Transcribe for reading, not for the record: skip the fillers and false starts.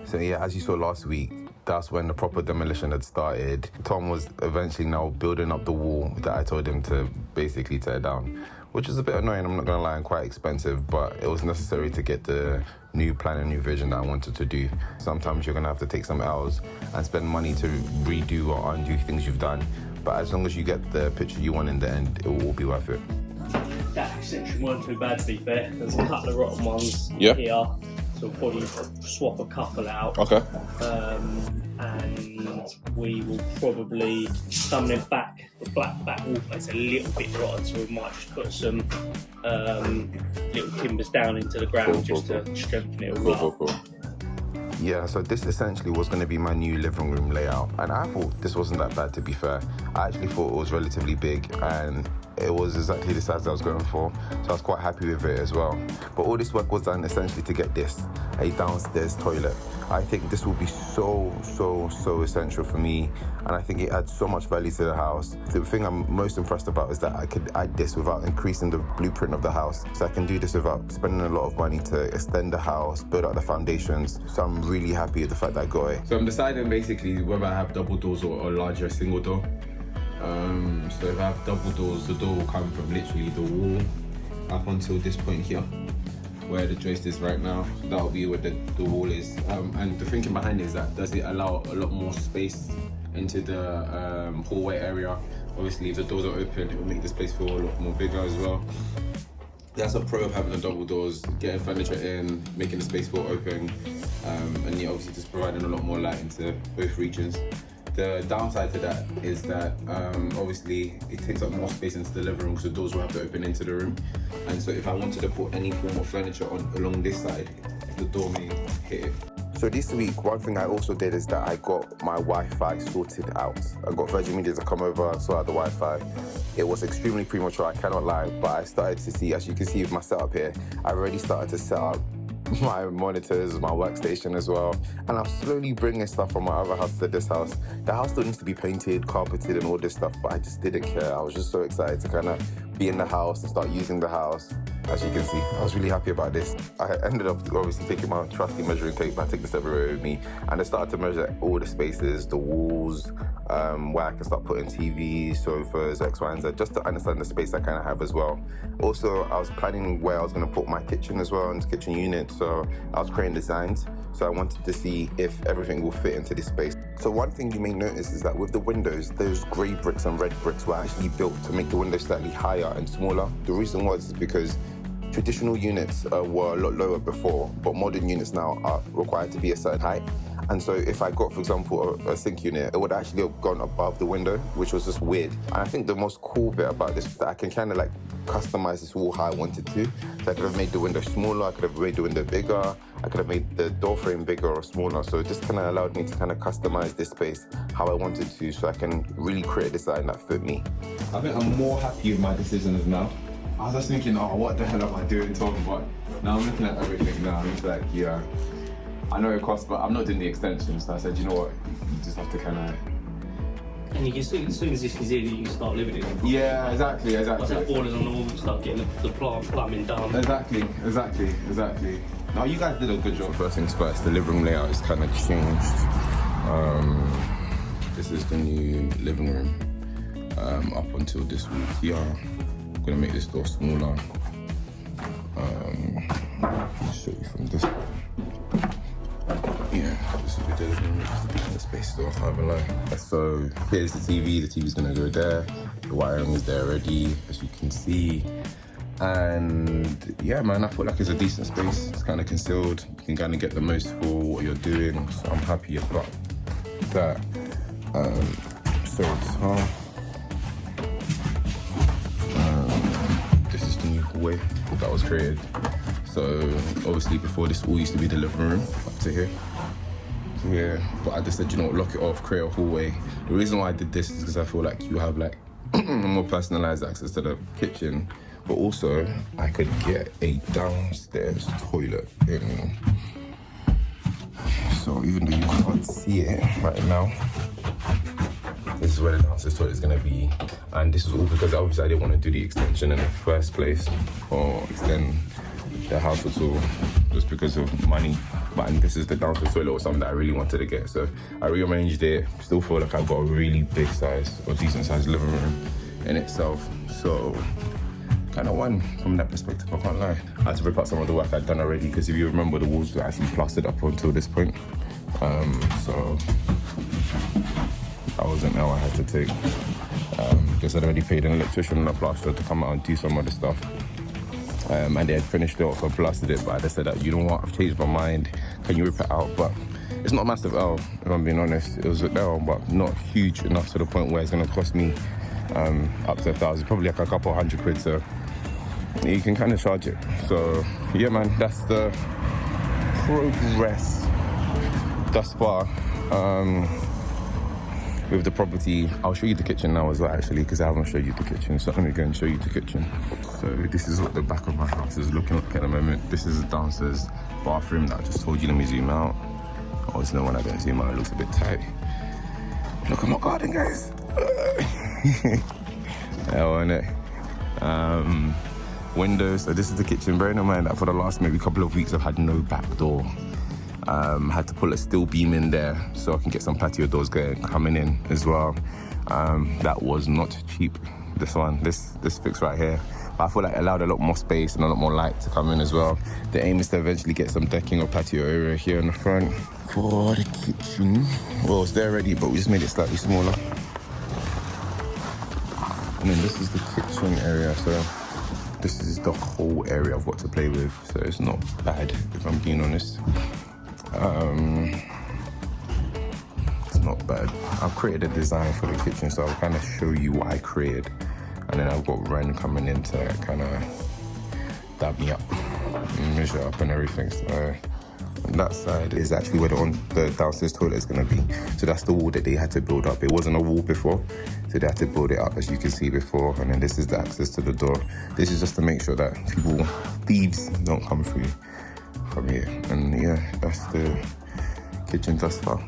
So yeah, as you saw last week, that's when the proper demolition had started. Tom was eventually now building up the wall that I told him to basically tear down, which is a bit annoying, I'm not gonna lie, and quite expensive, but it was necessary to get the new plan and new vision that I wanted to do. Sometimes you're gonna have to take some L's and spend money to redo or undo things you've done, but as long as you get the picture you want in the end, it will all be worth it. That section weren't too bad, to be fair. There's a couple of rotten ones Yeah. here, so we'll probably swap a couple out. Okay. And we will probably some of back, the black back wall is a little bit rotten, so we might just put some little timbers down into the ground to strengthen it all up. Yeah, so this essentially was going to be my new living room layout, and I thought this wasn't that bad, to be fair. I actually thought it was relatively big, and it was exactly the size I was going for, so I was quite happy with it as well. But all this work was done essentially to get this, a downstairs toilet. I think this will be so essential for me, and I think it adds so much value to the house. The thing I'm most impressed about is that I could add this without increasing the blueprint of the house. So I can do this without spending a lot of money to extend the house, build out the foundations. So I'm really happy with the fact that I got it. So I'm deciding basically whether I have double doors or a larger single door. So if I have double doors, the door will come from literally the wall up until this point here, where the joist is right now. So that'll be where the wall is. And the thinking behind it is that does it allow a lot more space into the hallway area. Obviously, if the doors are open, it will make this place feel a lot more bigger as well. That's a pro of having the double doors, getting furniture in, making the space feel open, and yeah, obviously just providing a lot more light into both regions. The downside to that is that obviously it takes up more space into the living room because the doors will have to open into the room. And so if I wanted to put any form of furniture along this side, the door may hit it. So this week, one thing I also did is that I got my Wi-Fi sorted out. I got Virgin Media to come over and sort out the Wi-Fi. It was extremely premature, I cannot lie, but I started to see, as you can see with my setup here, I already started to set up my monitors, my workstation as well, and I'm slowly bringing stuff from my other house to this house. The house still needs to be painted, carpeted and all this stuff, but I just didn't care. I was just so excited to kind of be in the house and start using the house. As you can see, I was really happy about this. I ended up obviously taking my trusty measuring tape. I take this everywhere with me, and I started to measure all the spaces, the walls, where I can start putting TVs, sofas, X, Y, and Z, just to understand the space I kind of have as well. Also, I was planning where I was going to put my kitchen as well, and the kitchen unit, so I was creating designs. So I wanted to see if everything will fit into this space. So one thing you may notice is that with the windows, those grey bricks and red bricks were actually built to make the windows slightly higher and smaller. The reason was because traditional units were a lot lower before, but modern units now are required to be a certain height. And so if I got, for example, a sink unit, it would actually have gone above the window, which was just weird. And I think the most cool bit about this is that I can kind of like customize this wall how I wanted to. So I could have made the window smaller, I could have made the window bigger, I could have made the door frame bigger or smaller. So it just kind of allowed me to kind of customize this space how I wanted to, so I can really create a design that fit me. I think I'm more happy with my decisions now. I was just thinking, oh, what the hell am I doing, Tom? But now I'm looking at everything now, and it's like, yeah, I know it costs, but I'm not doing the extension. So I said, you know what, you just have to kind of. And you can see, as soon as this is in, you can start living in it. Yeah, exactly. Once that boiler's on the wall, you start getting the plumbing done. Exactly. Now, you guys did a good job. First things first, the living room layout is kind of changed. This is the new living room. Up until this week here. I'm gonna make this door smaller. I'll show you from this. Yeah, this is the living room. The space door, I can't lie. So here's the TV. The TV's gonna go there. The wiring is there already, as you can see. And yeah, man, I feel like it's a decent space. It's kind of concealed. You can kind of get the most for what you're doing. So I'm happy about that. So it's this is the new hallway that was created. So obviously before this all used to be the living room up to here. But I just said, you know, lock it off, create a hallway. The reason why I did this is because I feel like you have like more personalized access to the kitchen, but also I could get a downstairs toilet in. So even though you can't see it right now, this is where the downstairs toilet is gonna be. And this is all because obviously I didn't want to do the extension in the first place or extend the house at all. just because of money. But this is the downstairs toilet or something that I really wanted to get. So I rearranged it. Still feel like I've got a really big size or decent sized living room in itself. So kind of won from that perspective, I can't lie. I had to rip out some of the work I'd done already, because if you remember, the walls were actually plastered up until this point. So that was an L I had to take, because I'd already paid an electrician and a plasterer to come out and do some of the stuff. And they had finished it off and plastered it, but I just said that, you know what, I've changed my mind, can you rip it out? But it's not a massive L, if I'm being honest. It was an L, but not huge enough to the point where it's going to cost me up to 1,000, probably like a couple £100. So you can kind of charge it. So yeah, man, that's the progress thus far with the property. I'll show you the kitchen now as well, actually, because I haven't showed you the kitchen. So let me go and show you the kitchen. So this is what the back of my house is looking like at the moment. This is the downstairs bathroom that I just told you. Let me zoom out. Oh, it's no when I don't zoom out, it looks a bit tight. Look at my garden, guys. Hell, innit? Windows. So this is the kitchen. Bearing in mind that for the last maybe couple of weeks I've had no back door. Had to pull a steel beam in there so I can get some patio doors coming in as well. That was not cheap. This one, this fix right here. But I feel like it allowed a lot more space and a lot more light to come in as well. The aim is to eventually get some decking or patio area here in the front for the kitchen. Well, it's there already, but we just made it slightly smaller. And then this is the kitchen area. So this is the whole area I've got to play with. So it's not bad, if I'm being honest. It's not bad. I've created a design for the kitchen, so I'll kind of show you what I created, and then I've got Ren coming in to kind of dab me up, measure up and everything. So that side is actually where the downstairs toilet is going to be. So that's the wall that they had to build up. It wasn't a wall before, so they had to build it up, as you can see before. And then this is the access to the door. This is just to make sure that thieves don't come through from here. And yeah, that's the kitchen thus far.